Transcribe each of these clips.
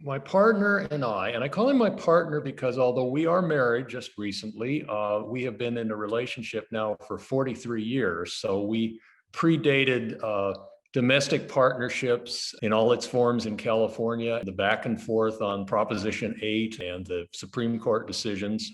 My partner and I call him my partner because although we are married just recently, we have been in a relationship now for 43 years. So we predated domestic partnerships in all its forms in California, the back and forth on Proposition 8 and the Supreme Court decisions.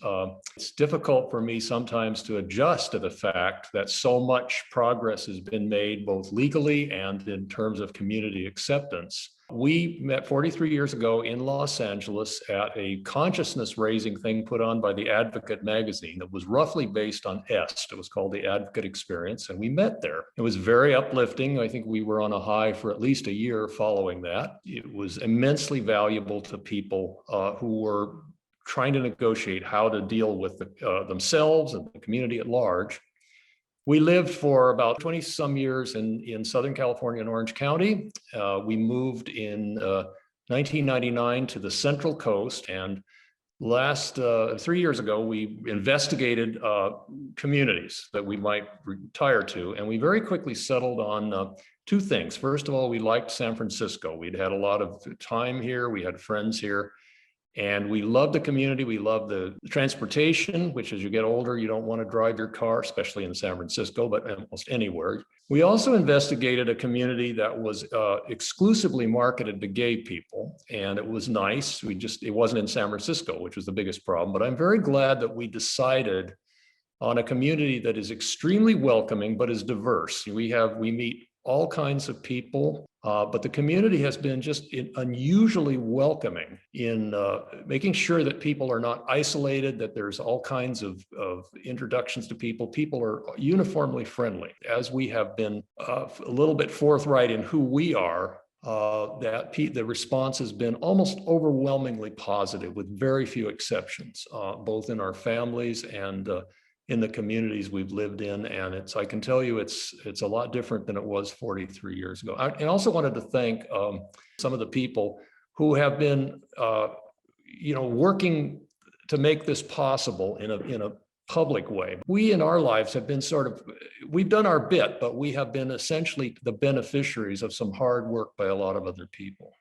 It's difficult for me sometimes to adjust to the fact that so much progress has been made both legally and in terms of community acceptance. We met 43 years ago in Los Angeles at a consciousness raising thing put on by the Advocate magazine that was roughly based on EST. It was called the Advocate Experience, and we met there. It was very uplifting. I think we were on a high for at least a year following that. It was immensely valuable to people who were trying to negotiate how to deal with themselves and the community at large. We lived for about 20 some years in Southern California and Orange County. We moved in 1999 to the Central Coast, and last 3 years ago, we investigated communities that we might retire to, and we very quickly settled on two things. First of all, we liked San Francisco. We'd had a lot of time here. We had friends here. And we love the community. We love the transportation, which as you get older, you don't want to drive your car, especially in San Francisco, but almost anywhere. We also investigated a community that was exclusively marketed to gay people. And it was nice. It wasn't in San Francisco, which was the biggest problem. But I'm very glad that we decided on a community that is extremely welcoming, but is diverse. We meet all kinds of people, but the community has been just unusually welcoming in making sure that people are not isolated, that there's all kinds of introductions to people. People are uniformly friendly. As we have been a little bit forthright in who we are, the response has been almost overwhelmingly positive with very few exceptions, both in our families and in the communities we've lived in. And I can tell you, it's a lot different than it was 43 years ago. I also wanted to thank some of the people who have been, working to make this possible in a public way. We in our lives have been we've done our bit, but we have been essentially the beneficiaries of some hard work by a lot of other people.